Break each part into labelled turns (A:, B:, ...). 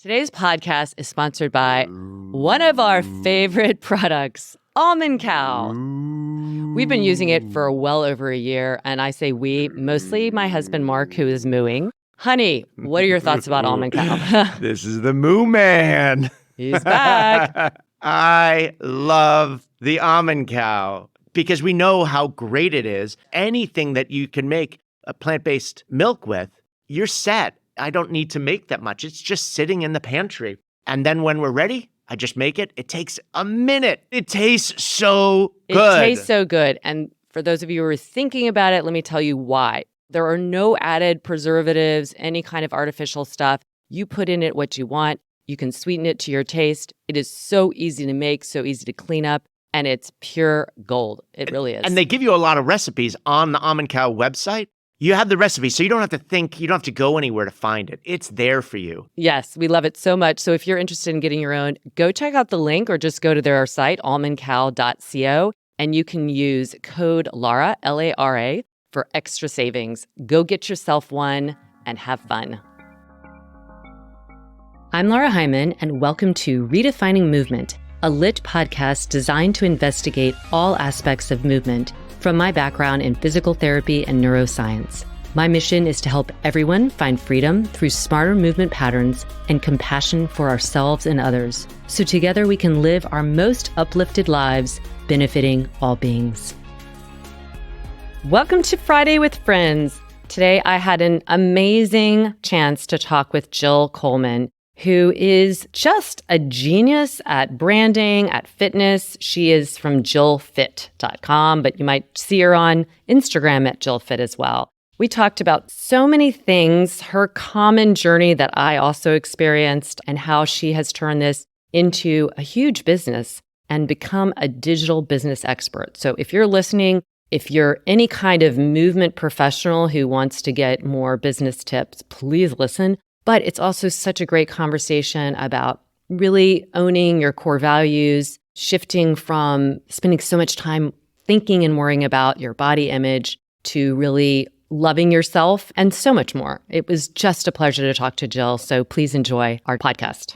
A: Today's podcast is sponsored by one of our favorite products, Almond Cow. We've been using it for well over a year, and I say we, mostly my husband Mark, who is mooing. Honey, what are your thoughts about Almond Cow?
B: This is the Moo Man.
A: He's back.
B: I love the Almond Cow because we know how great it is. Anything that you can make a plant-based milk with, you're set. I don't need to make that much. It's just sitting in the pantry. And then when we're ready, I just make it. It takes a minute. It tastes so good.
A: It tastes so good. And for those of you who are thinking about it, let me tell you why. There are no added preservatives, any kind of artificial stuff. You put in it what you want. You can sweeten it to your taste. It is so easy to make, so easy to clean up, and it's pure gold. It really is.
B: And they give you a lot of recipes on the Almond Cow website. You have the recipe, so you don't have to think, you don't have to go anywhere to find it. It's there for you.
A: Yes, we love it so much. So if you're interested in getting your own, go check out the link or just go to their site, almondcow.co, and you can use code LARA, L-A-R-A, for extra savings. Go get yourself one and have fun. I'm Laura Hyman, and welcome to Redefining Movement, a lit podcast designed to investigate all aspects of movement from my background in physical therapy and neuroscience. My mission is to help everyone find freedom through smarter movement patterns and compassion for ourselves and others, so together we can live our most uplifted lives, benefiting all beings. Welcome to Friday with Friends. Today I had an amazing chance to talk with Jill Coleman, who is just a genius at branding, at fitness. She is from jillfit.com, but you might see her on Instagram at jillfit as well. We talked about so many things, her common journey that I also experienced, and how she has turned this into a huge business and become a digital business expert. So if you're listening, if you're any kind of movement professional who wants to get more business tips, please listen. But it's also such a great conversation about really owning your core values, shifting from spending so much time thinking and worrying about your body image to really loving yourself and so much more. It was just a pleasure to talk to Jill. So please enjoy our podcast.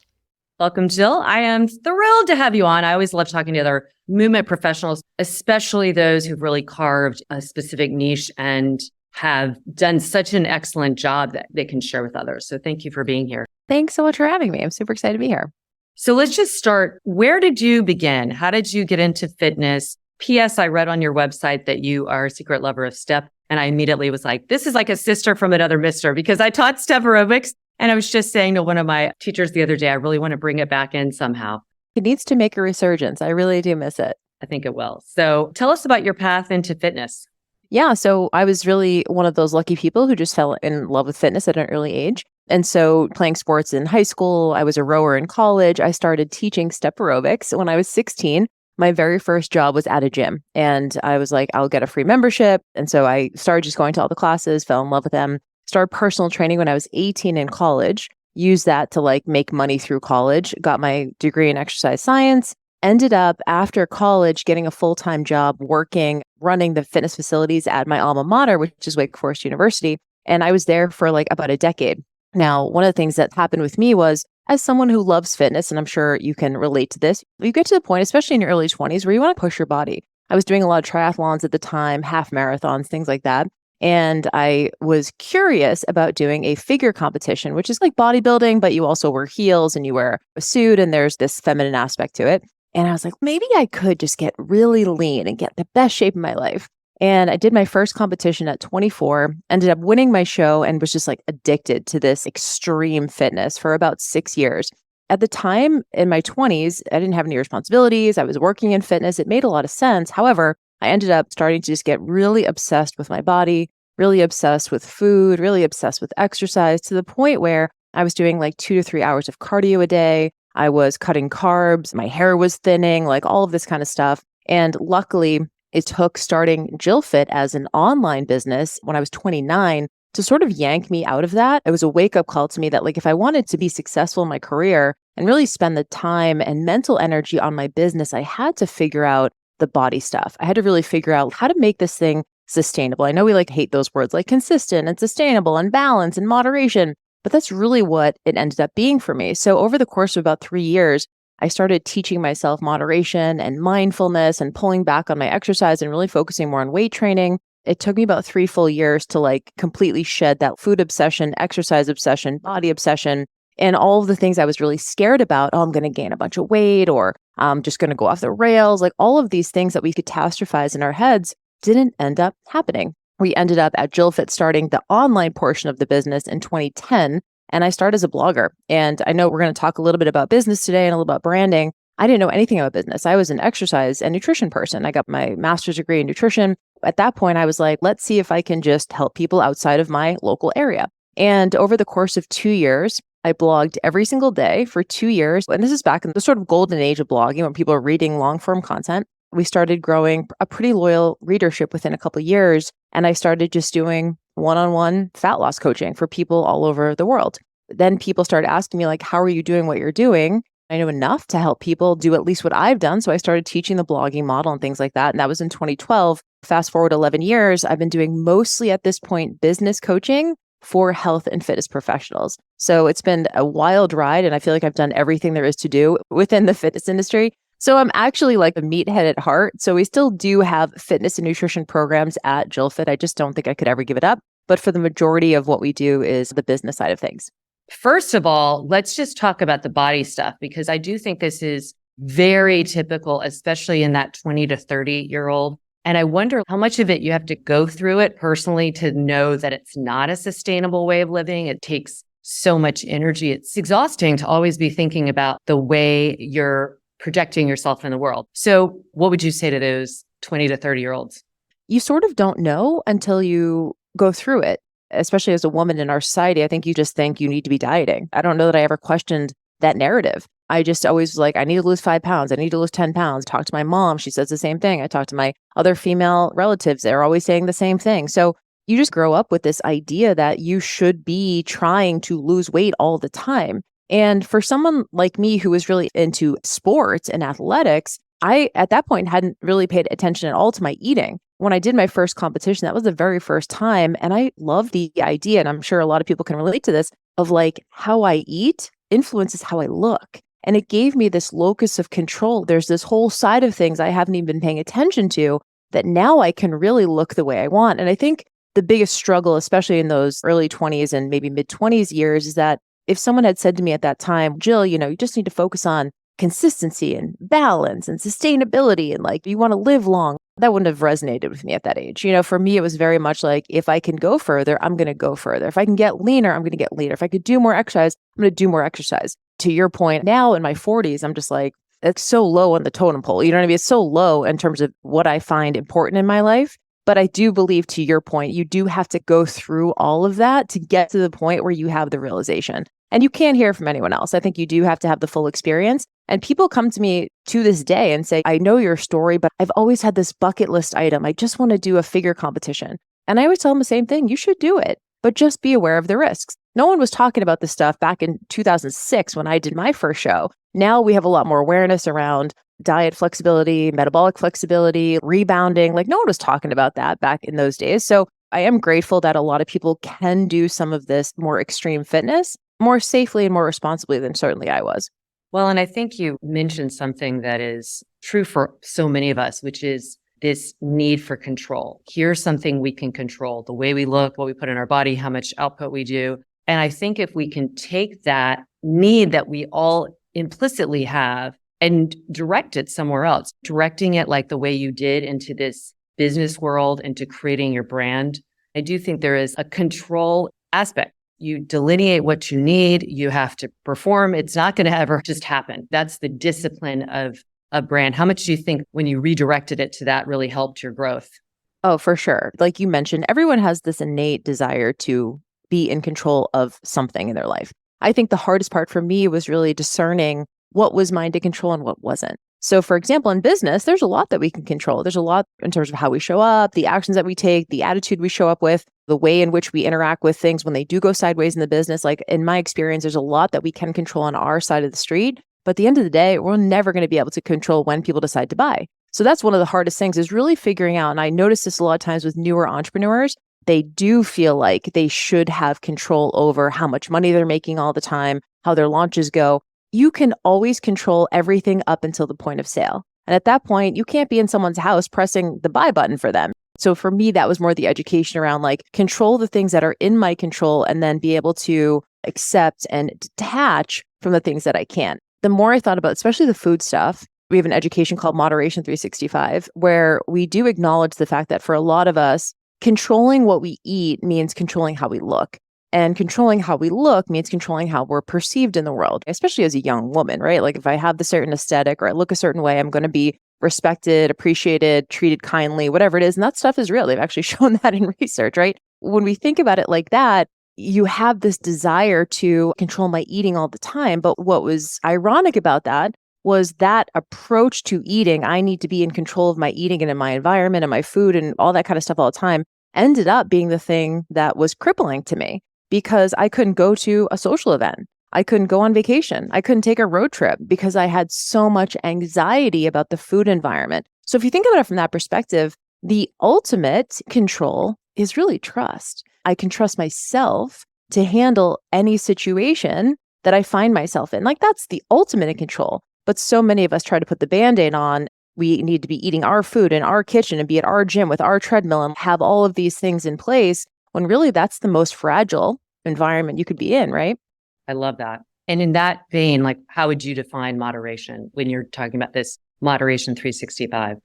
A: Welcome, Jill. I am thrilled to have you on. I always love talking to other movement professionals, especially those who've really carved a specific niche and have done such an excellent job that they can share with others. So thank you for being here.
C: Thanks so much for having me. I'm super excited to be here.
A: So let's just start. Where did you begin? How did you get into fitness? P.S. I read on your website that you are a secret lover of step. And I immediately was like, this is like a sister from another mister, because I taught step aerobics. And I was just saying to one of my teachers the other day, I really want to bring it back in somehow.
C: It needs to make a resurgence. I really do miss it.
A: I think it will. So tell us about your path into fitness.
C: Yeah, so I was really one of those lucky people who just fell in love with fitness at an early age. And so playing sports in high school, I was a rower in college. I started teaching step aerobics when I was 16. My very first job was at a gym. And I was like, I'll get a free membership. And so I started just going to all the classes, fell in love with them, started personal training when I was 18 in college, used that to make money through college, got my degree in exercise science. Ended up after college getting a full-time job working, running the fitness facilities at my alma mater, which is Wake Forest University. And I was there for about a decade. Now, one of the things that happened with me was, as someone who loves fitness, and I'm sure you can relate to this, you get to the point, especially in your early 20s, where you want to push your body. I was doing a lot of triathlons at the time, half marathons, things like that. And I was curious about doing a figure competition, which is like bodybuilding, but you also wear heels and you wear a suit and there's this feminine aspect to it. And I was like, maybe I could just get really lean and get the best shape of my life. And I did my first competition at 24, ended up winning my show and was just addicted to this extreme fitness for about 6 years. At the time in my 20s, I didn't have any responsibilities. I was working in fitness. It made a lot of sense. However, I ended up starting to just get really obsessed with my body, really obsessed with food, really obsessed with exercise, to the point where I was doing 2 to 3 hours of cardio a day. I was cutting carbs, my hair was thinning, all of this kind of stuff. And luckily, it took starting JillFit as an online business when I was 29 to sort of yank me out of that. It was a wake-up call to me that if I wanted to be successful in my career and really spend the time and mental energy on my business, I had to figure out the body stuff. I had to really figure out how to make this thing sustainable. I know we hate those words like consistent and sustainable and balance and moderation. But that's really what it ended up being for me. So over the course of about 3 years, I started teaching myself moderation and mindfulness and pulling back on my exercise and really focusing more on weight training. It took me about 3 full years to like completely shed that food obsession, exercise obsession, body obsession, and all of the things I was really scared about. Oh, I'm going to gain a bunch of weight, or I'm just going to go off the rails. Like all of these things that we catastrophize in our heads didn't end up happening. We ended up at JillFit starting the online portion of the business in 2010. And I started as a blogger. And I know we're going to talk a little bit about business today and a little about branding. I didn't know anything about business. I was an exercise and nutrition person. I got my master's degree in nutrition. At that point, I was like, let's see if I can just help people outside of my local area. And over the course of 2 years, I blogged every single day for 2 years. And this is back in the sort of golden age of blogging when people are reading long form content. We started growing a pretty loyal readership within a couple of years. And I started just doing one-on-one fat loss coaching for people all over the world. Then people started asking me like, how are you doing what you're doing? I know enough to help people do at least what I've done. So I started teaching the blogging model and things like that. And that was in 2012. Fast forward 11 years, I've been doing mostly at this point business coaching for health and fitness professionals. So it's been a wild ride. And I feel like I've done everything there is to do within the fitness industry. So I'm actually like a meathead at heart. So we still do have fitness and nutrition programs at JillFit. I just don't think I could ever give it up. But for the majority of what we do is the business side of things.
A: First of all, let's just talk about the body stuff, because I do think this is very typical, especially in that 20 to 30-year-old. And I wonder how much of it you have to go through it personally to know that it's not a sustainable way of living. It takes so much energy. It's exhausting to always be thinking about the way you're projecting yourself in the world. So what would you say to those 20 to 30-year-olds?
C: You sort of don't know until you go through it, especially as a woman in our society. I think you just think you need to be dieting. I don't know that I ever questioned that narrative. I just always was like, I need to lose 5 pounds. I need to lose 10 pounds. Talk to my mom. She says the same thing. I talk to my other female relatives. They're always saying the same thing. So you just grow up with this idea that you should be trying to lose weight all the time. And for someone like me who was really into sports and athletics, I, at that point, hadn't really paid attention at all to my eating. When I did my first competition, that was the very first time. And I love the idea, and I'm sure a lot of people can relate to this, of like how I eat influences how I look. And it gave me this locus of control. There's this whole side of things I haven't even been paying attention to that now I can really look the way I want. And I think the biggest struggle, especially in those early 20s and maybe mid 20s years, is that if someone had said to me at that time, Jill, you just need to focus on consistency and balance and sustainability and like, you want to live long, that wouldn't have resonated with me at that age. For me, it was very much like, if I can go further, I'm going to go further. If I can get leaner, I'm going to get leaner. If I could do more exercise, I'm going to do more exercise. To your point, now in my 40s, I'm just like, it's so low on the totem pole. You know what I mean? It's so low in terms of what I find important in my life. But I do believe, to your point, you do have to go through all of that to get to the point where you have the realization. And you can't hear from anyone else. I think you do have to have the full experience. And people come to me to this day and say, I know your story, but I've always had this bucket list item. I just want to do a figure competition. And I always tell them the same thing. You should do it, but just be aware of the risks. No one was talking about this stuff back in 2006 when I did my first show. Now we have a lot more awareness around diet flexibility, metabolic flexibility, rebounding. Like no one was talking about that back in those days. So I am grateful that a lot of people can do some of this more extreme fitness more safely and more responsibly than certainly I was.
A: Well, and I think you mentioned something that is true for so many of us, which is this need for control. Here's something we can control: the way we look, what we put in our body, how much output we do. And I think if we can take that need that we all implicitly have and direct it somewhere else, directing it like the way you did into this business world, into creating your brand, I do think there is a control aspect. You delineate what you need. You have to perform. It's not going to ever just happen. That's the discipline of a brand. How much do you think when you redirected it to that really helped your growth?
C: Oh, for sure. Like you mentioned, everyone has this innate desire to be in control of something in their life. I think the hardest part for me was really discerning what was mine to control and what wasn't. So for example, in business, there's a lot that we can control. There's a lot in terms of how we show up, the actions that we take, the attitude we show up with, the way in which we interact with things when they do go sideways in the business. Like in my experience, there's a lot that we can control on our side of the street. But at the end of the day, we're never going to be able to control when people decide to buy. So that's one of the hardest things, is really figuring out, and I notice this a lot of times with newer entrepreneurs, they do feel like they should have control over how much money they're making all the time, how their launches go. You can always control everything up until the point of sale. And at that point, you can't be in someone's house pressing the buy button for them. So for me, that was more the education around like control the things that are in my control and then be able to accept and detach from the things that I can't. The more I thought about, especially the food stuff, we have an education called Moderation 365, where we do acknowledge the fact that for a lot of us, controlling what we eat means controlling how we look. And controlling how we look means controlling how we're perceived in the world, especially as a young woman, right? Like if I have the certain aesthetic or I look a certain way, I'm going to be respected, appreciated, treated kindly, whatever it is. And that stuff is real. They've actually shown that in research, right? When we think about it like that, you have this desire to control my eating all the time. But what was ironic about that was that approach to eating, I need to be in control of my eating and in my environment and my food and all that kind of stuff all the time, ended up being the thing that was crippling to me because I couldn't go to a social event. I couldn't go on vacation. I couldn't take a road trip because I had so much anxiety about the food environment. So if you think about it from that perspective, the ultimate control is really trust. I can trust myself to handle any situation that I find myself in. Like that's the ultimate in control. But so many of us try to put the Band-Aid on. We need to be eating our food in our kitchen and be at our gym with our treadmill and have all of these things in place when really that's the most fragile environment you could be in, right?
A: I love that. And in that vein, like how would you define moderation when you're talking about this Moderation 365?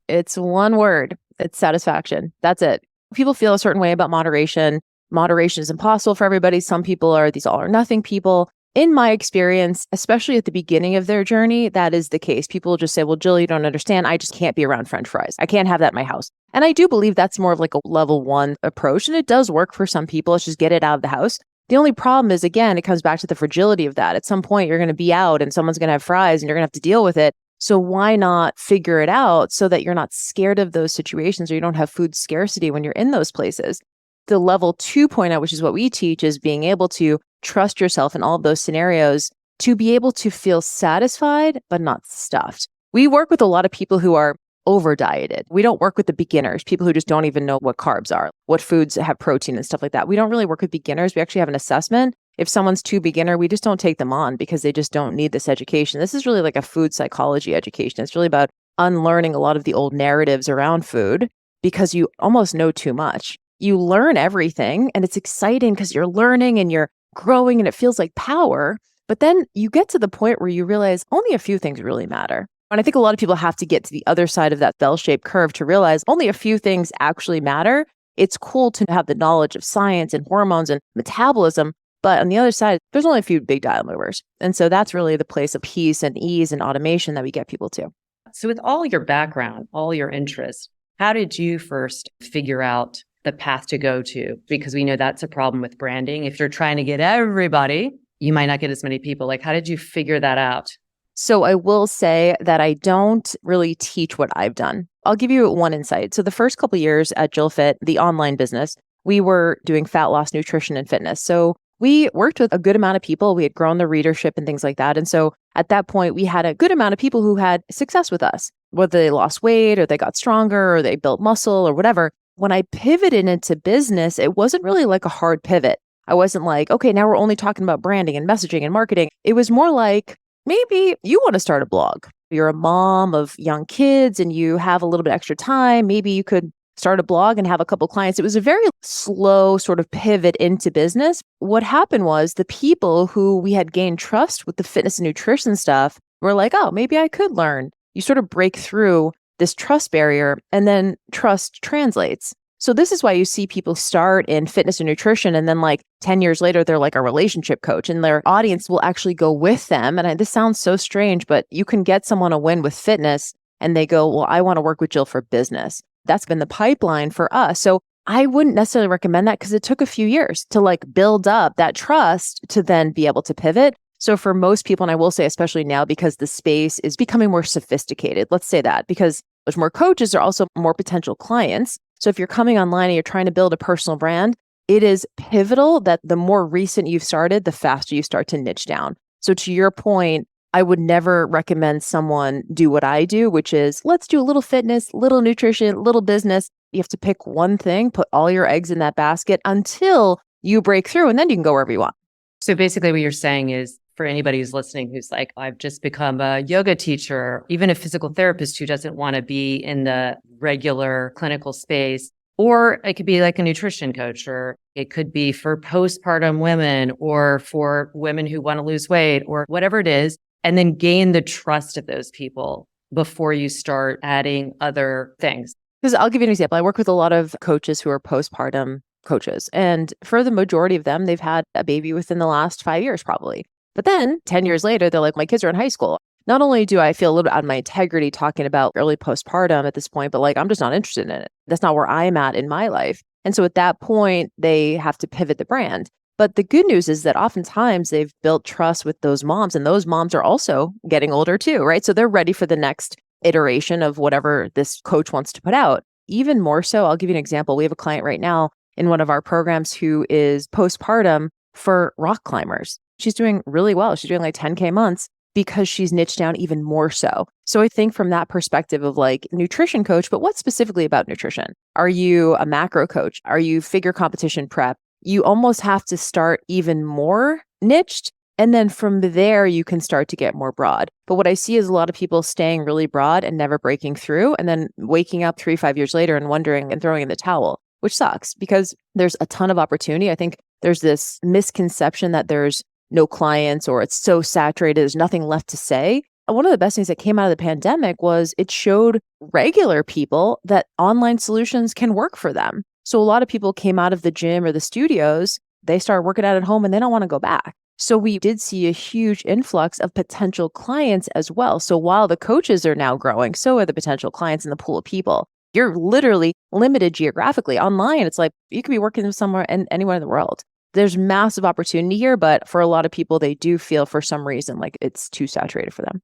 C: It's one word. It's satisfaction. That's it. People feel a certain way about moderation. Moderation is impossible for everybody. Some people are these all or nothing people. In my experience, especially at the beginning of their journey, that is the case. People just say, well, Jill, you don't understand. I just can't be around French fries. I can't have that in my house. And I do believe that's more of like a level 1 approach. And it does work for some people. It's just get it out of the house. The only problem is, again, it comes back to the fragility of that. At some point, you're going to be out and someone's going to have fries and you're going to have to deal with it. So why not figure it out so that you're not scared of those situations or you don't have food scarcity when you're in those places? The level 2.0, which is what we teach, is being able to trust yourself in all of those scenarios to be able to feel satisfied, but not stuffed. We work with a lot of people who are over dieted. We don't work with the beginners, people who just don't even know what carbs are, what foods have protein and stuff like that. We don't really work with beginners. We actually have an assessment. If someone's too beginner, we just don't take them on because they just don't need this education. This is really like a food psychology education. It's really about unlearning a lot of the old narratives around food because you almost know too much. You learn everything and it's exciting because you're learning and you're growing and it feels like power. But then you get to the point where you realize only a few things really matter. And I think a lot of people have to get to the other side of that bell-shaped curve to realize only a few things actually matter. It's cool to have the knowledge of science and hormones and metabolism, but on the other side, there's only a few big dial movers. And so that's really the place of peace and ease and automation that we get people to.
A: So with all your background, all your interests, how did you first figure out the path to go to? Because we know that's a problem with branding. If you're trying to get everybody, you might not get as many people. Like, how did you figure that out?
C: So I will say that I don't really teach what I've done. I'll give you one insight. So the first couple of years at JillFit, the online business, we were doing fat loss, nutrition, and fitness. So we worked with a good amount of people. We had grown the readership and things like that. And so at that point, we had a good amount of people who had success with us, whether they lost weight or they got stronger or they built muscle or whatever. When I pivoted into business, it wasn't really like a hard pivot. I wasn't like, okay, now we're only talking about branding and messaging and marketing. It was more like, maybe you want to start a blog. You're a mom of young kids and you have a little bit extra time. Maybe you could start a blog and have a couple clients. It was a very slow sort of pivot into business. What happened was the people who we had gained trust with the fitness and nutrition stuff were like, oh, maybe I could learn. You sort of break through this trust barrier and then trust translates. So this is why you see people start in fitness and nutrition and then like 10 years later, they're like a relationship coach and their audience will actually go with them. And this sounds so strange, but you can get someone a win with fitness and they go, well, I want to work with Jill for business. That's been the pipeline for us. So I wouldn't necessarily recommend that because it took a few years to like build up that trust to then be able to pivot. So for most people, and I will say especially now because the space is becoming more sophisticated, let's say that because there's more coaches, there are also more potential clients. So if you're coming online and you're trying to build a personal brand, it is pivotal that the more recent you've started, the faster you start to niche down. So to your point, I would never recommend someone do what I do, which is let's do a little fitness, little nutrition, little business. You have to pick one thing, put all your eggs in that basket until you break through, and then you can go wherever you want.
A: So basically what you're saying is for anybody who's listening, who's like, I've just become a yoga teacher, even a physical therapist who doesn't want to be in the regular clinical space, or it could be like a nutrition coach, or it could be for postpartum women or for women who want to lose weight or whatever it is, and then gain the trust of those people before you start adding other things.
C: Because I'll give you an example. I work with a lot of coaches who are postpartum coaches. And for the majority of them, they've had a baby within the last 5 years, probably. But then 10 years later, they're like, my kids are in high school. Not only do I feel a little bit out of my integrity talking about early postpartum at this point, but like, I'm just not interested in it. That's not where I'm at in my life. And so at that point, they have to pivot the brand. But the good news is that oftentimes they've built trust with those moms, and those moms are also getting older too, right? So they're ready for the next iteration of whatever this coach wants to put out. Even more so, I'll give you an example. We have a client right now in one of our programs who is postpartum for rock climbers. She's doing really well. She's doing like 10K months because she's niched down even more so. So I think from that perspective of like nutrition coach, but what specifically about nutrition? Are you a macro coach? Are you figure competition prep? You almost have to start even more niched. And then from there, you can start to get more broad. But what I see is a lot of people staying really broad and never breaking through, and then waking up 3-5 years later and wondering and throwing in the towel, which sucks because there's a ton of opportunity. I think there's this misconception that there's no clients or it's so saturated, there's nothing left to say. And one of the best things that came out of the pandemic was it showed regular people that online solutions can work for them. So a lot of people came out of the gym or the studios, they started working out at home and they don't want to go back. So we did see a huge influx of potential clients as well. So while the coaches are now growing, so are the potential clients in the pool of people. You're literally limited geographically. Online, it's like you could be working somewhere and anywhere in the world. There's massive opportunity here, but for a lot of people, they do feel for some reason like it's too saturated for them.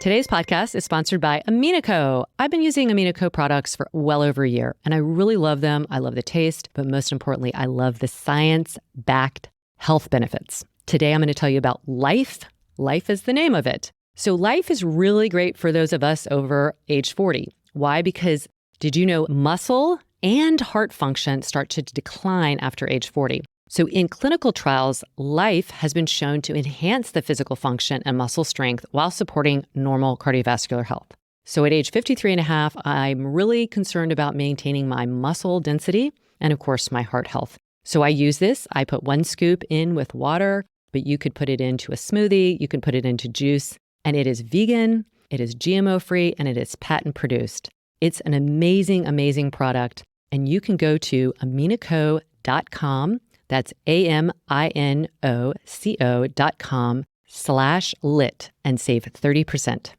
A: Today's podcast is sponsored by AminoCo. I've been using AminoCo products for well over a year, and I really love them. I love the taste, but most importantly, I love the science-backed health benefits. Today, I'm going to tell you about Life. Life is the name of it. So Life is really great for those of us over age 40. Why? Because did you know muscle and heart function start to decline after age 40? So in clinical trials, Life has been shown to enhance the physical function and muscle strength while supporting normal cardiovascular health. So at age 53 and a half, I'm really concerned about maintaining my muscle density and of course my heart health. So I use this. I put 1 scoop in with water, but you could put it into a smoothie, you can put it into juice, and it is vegan, it is GMO free, and it is patent produced. It's an amazing, amazing product. And you can go to aminoco.com. That's aminoco.com/lit and save 30%.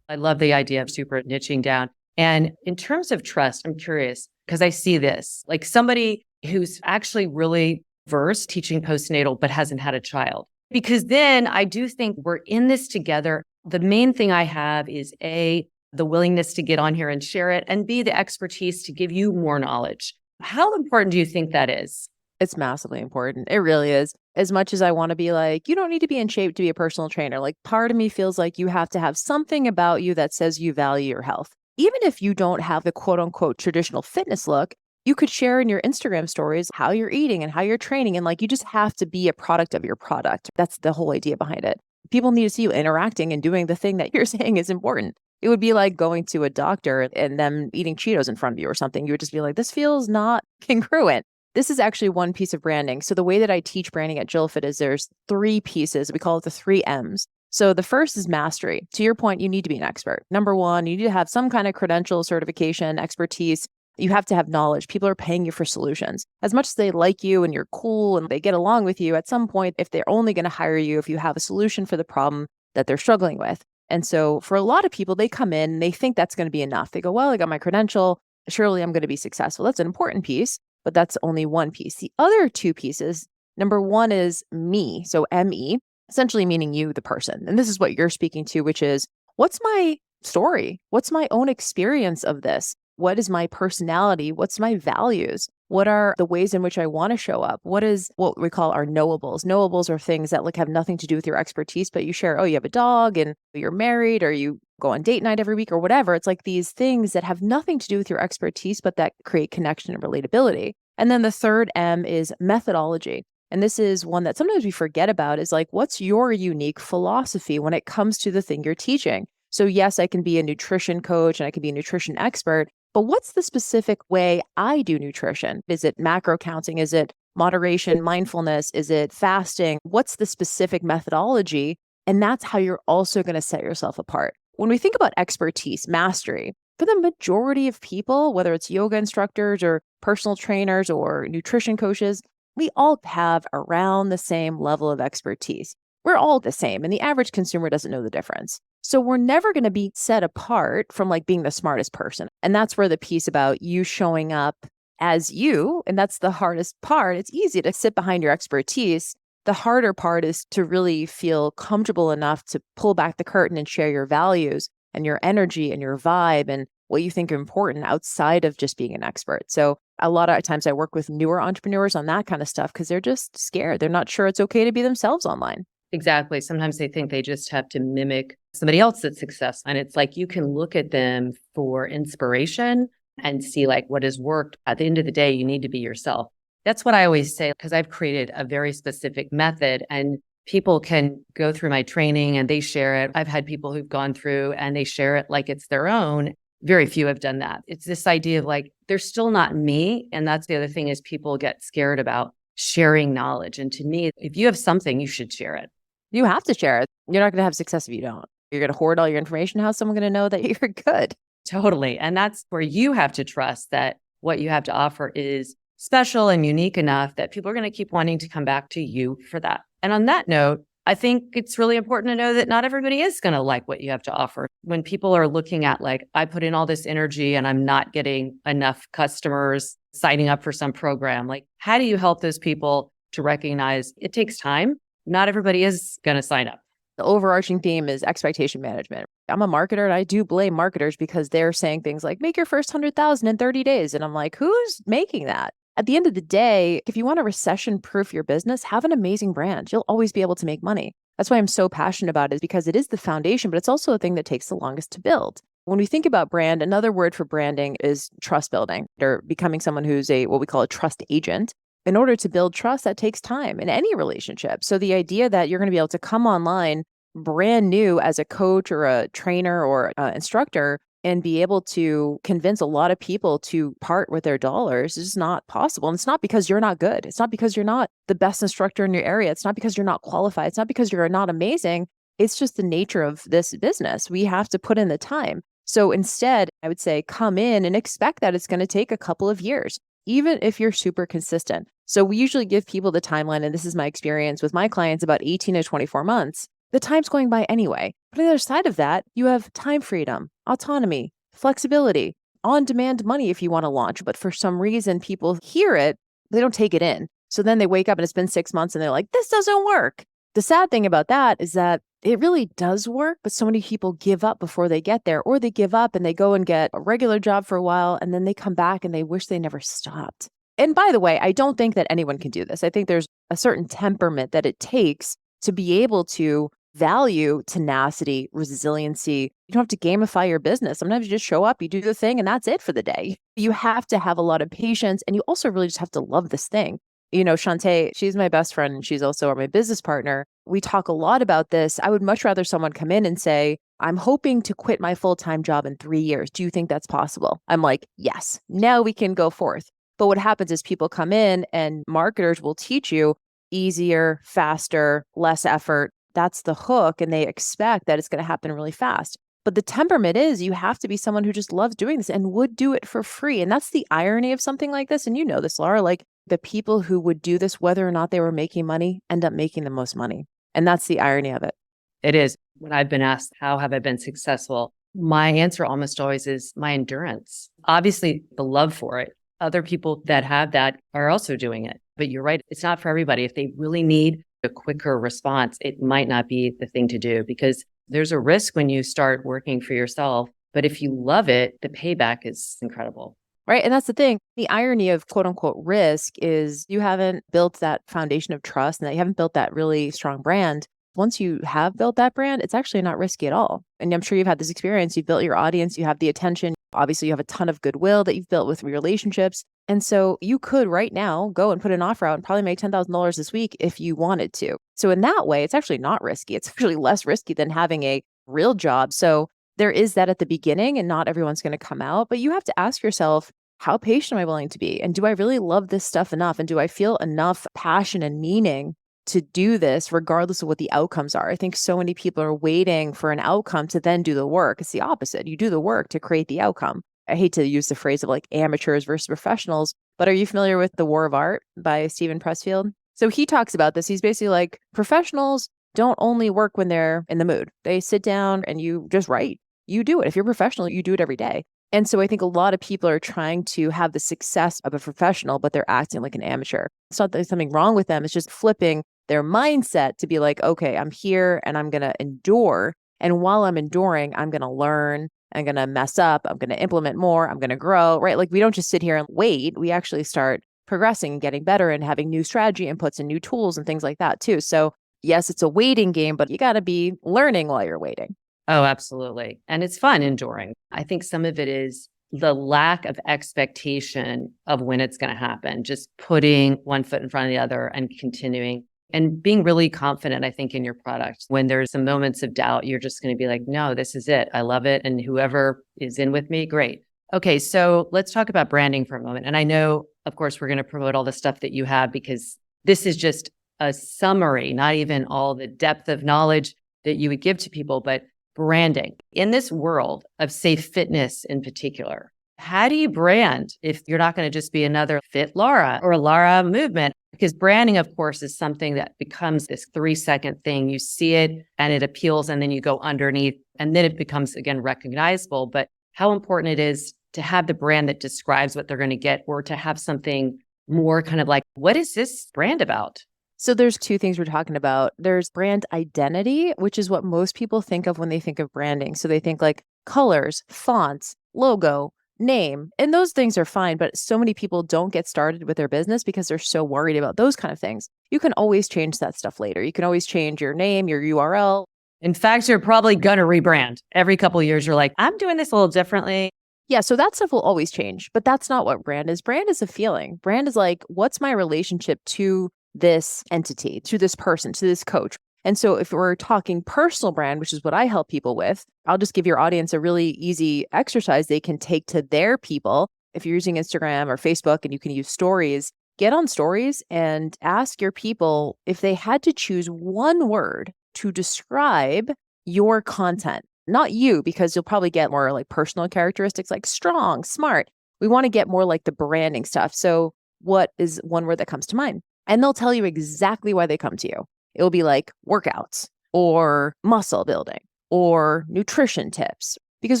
A: I love the idea of super niching down. And in terms of trust, I'm curious because I see this like somebody who's actually really versed teaching postnatal but hasn't had a child. Because then I do think we're in this together. The main thing I have is A, the willingness to get on here and share it, and B, the expertise to give you more knowledge. How important do you think that is?
C: It's massively important. It really is. As much as I want to be like, you don't need to be in shape to be a personal trainer. Like part of me feels like you have to have something about you that says you value your health. Even if you don't have the quote unquote traditional fitness look, you could share in your Instagram stories how you're eating and how you're training. And like, you just have to be a product of your product. That's the whole idea behind it. People need to see you interacting and doing the thing that you're saying is important. It would be like going to a doctor and them eating Cheetos in front of you or something. You would just be like, this feels not congruent. This is actually one piece of branding. So the way that I teach branding at JillFit is there's 3 pieces. We call it the 3 M's. So the first is mastery. To your point, you need to be an expert. Number 1, you need to have some kind of credential, certification, expertise. You have to have knowledge. People are paying you for solutions. As much as they like you and you're cool and they get along with you, at some point, if they're only going to hire you if you have a solution for the problem that they're struggling with. And so for a lot of people, they come in and they think that's going to be enough. They go, well, I got my credential. Surely I'm going to be successful. That's an important piece. But that's only one piece. The other 2 pieces, number 1 is me. So ME, essentially meaning you, the person. And this is what you're speaking to, which is what's my story? What's my own experience of this? What is my personality? What's my values? What are the ways in which I want to show up? What is what we call our knowables? Knowables are things that like have nothing to do with your expertise, but you share, oh, you have a dog and you're married or you go on date night every week or whatever. It's like these things that have nothing to do with your expertise, but that create connection and relatability. And then the third M is methodology. And this is one that sometimes we forget about is like, what's your unique philosophy when it comes to the thing you're teaching? So yes, I can be a nutrition coach and I can be a nutrition expert, but what's the specific way I do nutrition? Is it macro counting? Is it moderation, mindfulness? Is it fasting? What's the specific methodology? And that's how you're also going to set yourself apart. When we think about expertise, mastery, for the majority of people, whether it's yoga instructors or personal trainers or nutrition coaches, we all have around the same level of expertise. We're all the same, and the average consumer doesn't know the difference. So we're never going to be set apart from like being the smartest person. And that's where the piece about you showing up as you, and that's the hardest part. It's easy to sit behind your expertise. The harder part is to really feel comfortable enough to pull back the curtain and share your values and your energy and your vibe and what you think are important outside of just being an expert. So a lot of times I work with newer entrepreneurs on that kind of stuff because they're just scared. They're not sure it's okay to be themselves online.
A: Exactly. Sometimes they think they just have to mimic somebody else that's successful. And it's like you can look at them for inspiration and see like what has worked. At the end of the day, you need to be yourself. That's what I always say, because I've created a very specific method and people can go through my training and they share it. I've had people who've gone through and they share it like it's their own. Very few have done that. It's this idea of like, they're still not me. And that's the other thing is people get scared about sharing knowledge. And to me, if you have something, you should share it.
C: You have to share it. You're not going to have success if you don't. You're going to hoard all your information. How's someone going to know that you're good?
A: Totally. And that's where you have to trust that what you have to offer is special and unique enough that people are going to keep wanting to come back to you for that. And on that note, I think it's really important to know that not everybody is going to like what you have to offer. When people are looking at like, I put in all this energy and I'm not getting enough customers signing up for some program, like how do you help those people to recognize it takes time? Not everybody is going to sign up.
C: The overarching theme is expectation management. I'm a marketer and I do blame marketers because they're saying things like, make your first 100,000 in 30 days. And I'm like, who's making that? At the end of the day, if you want to recession-proof your business, have an amazing brand. You'll always be able to make money. That's why I'm so passionate about it, is because it is the foundation, but it's also a thing that takes the longest to build. When we think about brand, another word for branding is trust building, or becoming someone who's what we call a trust agent. In order to build trust, that takes time in any relationship. So the idea that you're going to be able to come online brand new as a coach or a trainer or instructor and be able to convince a lot of people to part with their dollars is not possible. And it's not because you're not good. It's not because you're not the best instructor in your area. It's not because you're not qualified. It's not because you're not amazing. It's just the nature of this business. We have to put in the time. So instead, I would say come in and expect that it's going to take a couple of years, even if you're super consistent. So we usually give people the timeline, and this is my experience with my clients, about 18 to 24 months. The time's going by anyway. But on the other side of that, you have time freedom, autonomy, flexibility, on-demand money if you want to launch. But for some reason, people hear it, they don't take it in. So then they wake up and it's been 6 months and they're like, this doesn't work. The sad thing about that is that it really does work, but so many people give up before they get there, or they give up and they go and get a regular job for a while and then they come back and they wish they never stopped. And by the way, I don't think that anyone can do this. I think there's a certain temperament that it takes to be able to value tenacity, resiliency. You don't have to gamify your business. Sometimes you just show up, you do the thing, and that's it for the day. You have to have a lot of patience, and you also really just have to love this thing. You know, Shantae, she's my best friend, and she's also my business partner. We talk a lot about this. I would much rather someone come in and say, I'm hoping to quit my full-time job in 3 years. Do you think that's possible? I'm like, yes, now we can go forth. But what happens is people come in and marketers will teach you easier, faster, less effort. That's the hook. And they expect that it's going to happen really fast. But the temperament is you have to be someone who just loves doing this and would do it for free. And that's the irony of something like this. And you know this, Laura, like the people who would do this, whether or not they were making money, end up making the most money. And that's the irony of it.
A: It is. When I've been asked, how have I been successful? My answer almost always is my endurance. Obviously, the love for it. Other people that have that are also doing it. But you're right. It's not for everybody. If they really need a quicker response, it might not be the thing to do, because there's a risk when you start working for yourself. But if you love it, the payback is incredible.
C: Right. And that's the thing. The irony of quote unquote risk is you haven't built that foundation of trust and that you haven't built that really strong brand. Once you have built that brand, it's actually not risky at all. And I'm sure you've had this experience. You've built your audience, you have the attention. Obviously, you have a ton of goodwill that you've built with relationships. And so you could right now go and put an offer out and probably make $10,000 this week if you wanted to. So in that way, it's actually not risky. It's actually less risky than having a real job. So there is that at the beginning, and not everyone's going to come out. But you have to ask yourself, how patient am I willing to be? And do I really love this stuff enough? And do I feel enough passion and meaning to do this regardless of what the outcomes are? I think so many people are waiting for an outcome to then do the work. It's the opposite. You do the work to create the outcome. I hate to use the phrase of like amateurs versus professionals, but are you familiar with The War of Art by Stephen Pressfield? So he talks about this. He's basically like, professionals don't only work when they're in the mood. They sit down and you just write. You do it. If you're professional, you do it every day. And so I think a lot of people are trying to have the success of a professional, but they're acting like an amateur. It's not that there's something wrong with them. It's just flipping their mindset to be like, okay, I'm here and I'm going to endure. And while I'm enduring, I'm going to learn. I'm going to mess up. I'm going to implement more. I'm going to grow, right? Like we don't just sit here and wait. We actually start progressing and getting better and having new strategy inputs and new tools and things like that too. So yes, it's a waiting game, but you got to be learning while you're waiting.
A: Oh, absolutely. And it's fun enduring. I think some of it is the lack of expectation of when it's going to happen, just putting one foot in front of the other and continuing and being really confident, I think, in your product. When there's some moments of doubt, you're just going to be like, no, this is it. I love it. And whoever is in with me, great. Okay, so let's talk about branding for a moment. And I know, of course, we're going to promote all the stuff that you have because this is just a summary, not even all the depth of knowledge that you would give to people, but branding. In this world of, say, fitness in particular, how do you brand if you're not going to just be another Fit Laura or Laura movement? Because branding, of course, is something that becomes this 3-second thing. You see it and it appeals, and then you go underneath, and then it becomes, again, recognizable. But how important it is to have the brand that describes what they're going to get, or to have something more kind of like, what is this brand about?
C: So there's two things we're talking about. There's brand identity, which is what most people think of when they think of branding. So they think like colors, fonts, logo, name, and those things are fine. But so many people don't get started with their business because they're so worried about those kind of things. You can always change that stuff later. You can always change your name, your URL.
A: In fact, you're probably going to rebrand. Every couple of years, you're like, I'm doing this a little differently.
C: Yeah, so that stuff will always change, but that's not what brand is. Brand is a feeling. Brand is like, what's my relationship to this entity, to this person, to this coach? And so if we're talking personal brand, which is what I help people with, I'll just give your audience a really easy exercise they can take to their people. If you're using Instagram or Facebook and you can use stories, get on stories and ask your people if they had to choose one word to describe your content. Not you, because you'll probably get more like personal characteristics like strong, smart. We want to get more like the branding stuff. So what is one word that comes to mind? And they'll tell you exactly why they come to you. It'll be like workouts or muscle building or nutrition tips. Because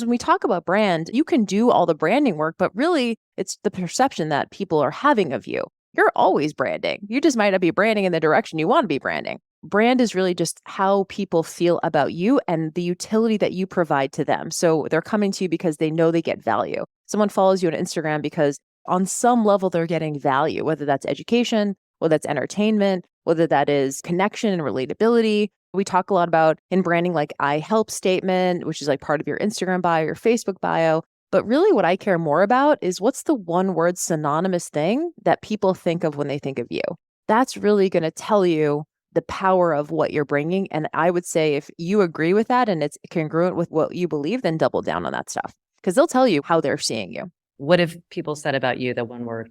C: when we talk about brand, you can do all the branding work, but really it's the perception that people are having of you. You're always branding. You just might not be branding in the direction you want to be branding. Brand is really just how people feel about you and the utility that you provide to them. So they're coming to you because they know they get value. Someone follows you on Instagram because on some level they're getting value, whether that's education, whether that's entertainment, whether that is connection and relatability. We talk a lot about in branding, like I help statement, which is like part of your Instagram bio, your Facebook bio. But really what I care more about is what's the one word synonymous thing that people think of when they think of you. That's really going to tell you the power of what you're bringing. And I would say if you agree with that and it's congruent with what you believe, then double down on that stuff because they'll tell you how they're seeing you.
A: What have people said about you, the one word?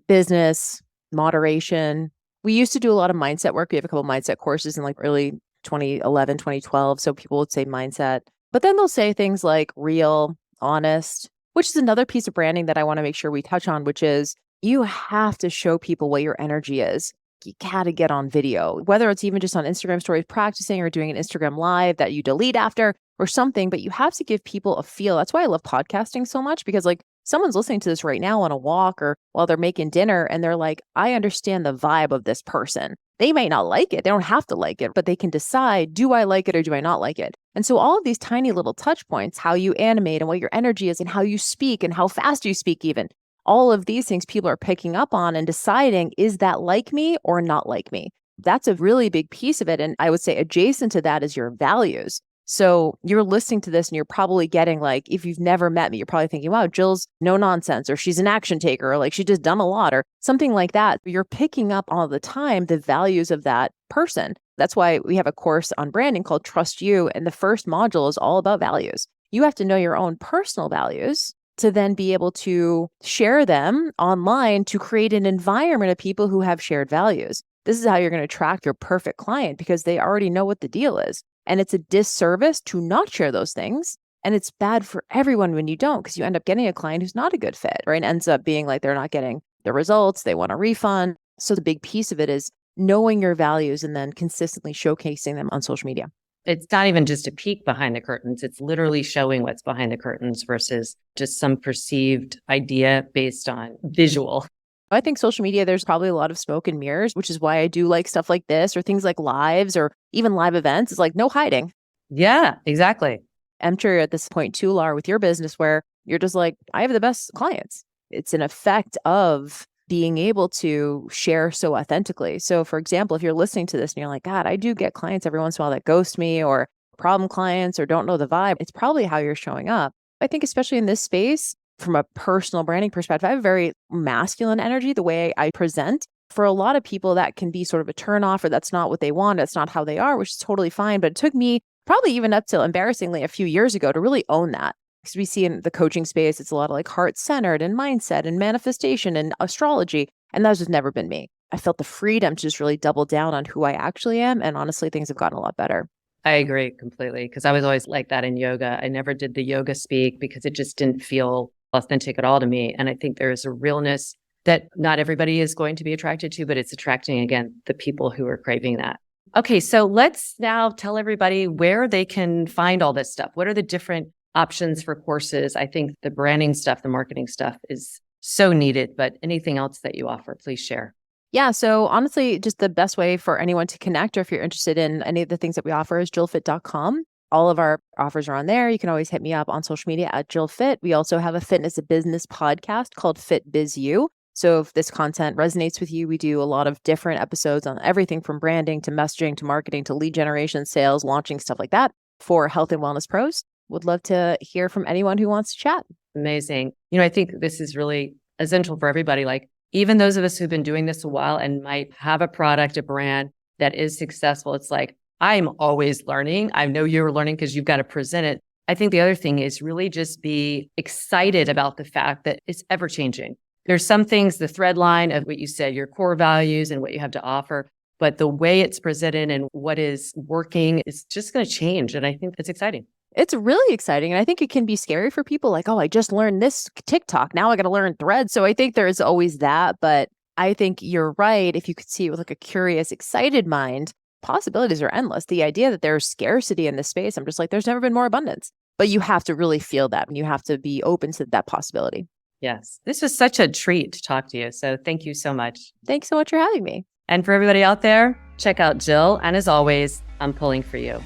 C: Business, moderation. We used to do a lot of mindset work. We have a couple of mindset courses in like early 2011, 2012. So people would say mindset, but then they'll say things like real, honest, which is another piece of branding that I want to make sure we touch on, which is you have to show people what your energy is. You gotta get on video, whether it's even just on Instagram stories, practicing or doing an Instagram live that you delete after or something, but you have to give people a feel. That's why I love podcasting so much because like someone's listening to this right now on a walk or while they're making dinner and they're like, I understand the vibe of this person. They may not like it. They don't have to like it, but they can decide, do I like it or do I not like it? And so all of these tiny little touch points, how you animate and what your energy is and how you speak and how fast you speak even, all of these things people are picking up on and deciding, is that like me or not like me? that's a really big piece of it. And I would say adjacent to that is your values. So you're listening to this and you're probably getting like, if you've never met me, you're probably thinking, wow, Jill's no nonsense, or she's an action taker, or like she just done a lot, or something like that. You're picking up all the time the values of that person. That's why we have a course on branding called Trust You. And the first module is all about values. You have to know your own personal values to then be able to share them online to create an environment of people who have shared values. This is how you're going to attract your perfect client, because they already know what the deal is. And it's a disservice to not share those things. And it's bad for everyone when you don't, because you end up getting a client who's not a good fit, right? And ends up being like they're not getting the results, they want a refund. So the big piece of it is knowing your values and then consistently showcasing them on social media.
A: It's not even just a peek behind the curtains. It's literally showing what's behind the curtains versus just some perceived idea based on visual.
C: I think social media, there's probably a lot of smoke and mirrors, which is why I do like stuff like this, or things like lives or even live events. It's like no hiding.
A: Yeah, exactly.
C: I'm sure you're at this point too, Laura, with your business where you're just like, I have the best clients. It's an effect of being able to share so authentically. So for example, if you're listening to this and you're like, God, I do get clients every once in a while that ghost me, or problem clients, or don't know the vibe, it's probably how you're showing up. I think especially in this space, from a personal branding perspective, I have a very masculine energy, the way I present. For a lot of people, that can be sort of a turnoff, or that's not what they want. That's not how they are, which is totally fine. But it took me probably even up till embarrassingly a few years ago to really own that. Because we see in the coaching space, it's a lot of like heart-centered and mindset and manifestation and astrology. And that's just never been me. I felt the freedom to just really double down on who I actually am. And honestly, things have gotten a lot better.
A: I agree completely, because I was always like that in yoga. I never did the yoga speak because it just didn't feel authentic at all to me. And I think there is a realness that not everybody is going to be attracted to, but it's attracting, again, the people who are craving that. Okay, so let's now tell everybody where they can find all this stuff. What are the different options for courses? I think the branding stuff, the marketing stuff is so needed, but anything else that you offer, please share.
C: Yeah. So honestly, just the best way for anyone to connect, or if you're interested in any of the things that we offer, is jillfit.com. All of our offers are on there. You can always hit me up on social media at JillFit. We also have a fitness and business podcast called Fit Biz You. So if this content resonates with you, we do a lot of different episodes on everything from branding to messaging to marketing to lead generation, sales, launching, stuff like that for health and wellness pros. Would love to hear from anyone who wants to chat.
A: Amazing. I think this is really essential for everybody. Like even those of us who've been doing this a while and might have a product, a brand that is successful, it's like, I'm always learning. I know you're learning because you've got to present it. I think the other thing is really just be excited about the fact that it's ever changing. There's some things, the thread line of what you said, your core values and what you have to offer, but the way it's presented and what is working is just going to change. And I think it's exciting.
C: It's really exciting. And I think it can be scary for people like, oh, I just learned this TikTok. Now I got to learn Threads. So I think there is always that. But I think you're right. If you could see it with like a curious, excited mind, possibilities are endless. The idea that there's scarcity in this space, I'm just like, there's never been more abundance. But you have to really feel that, and you have to be open to that possibility.
A: Yes. This was such a treat to talk to you. So thank you so much.
C: Thanks so much for having me.
A: And for everybody out there, check out Jill. And as always, I'm pulling for you.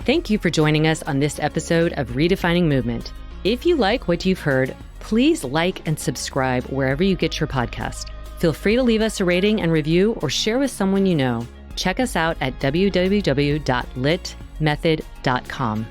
A: Thank you for joining us on this episode of Redefining Movement. If you like what you've heard, please like and subscribe wherever you get your podcast. Feel free to leave us a rating and review or share with someone you know. Check us out at www.litmethod.com.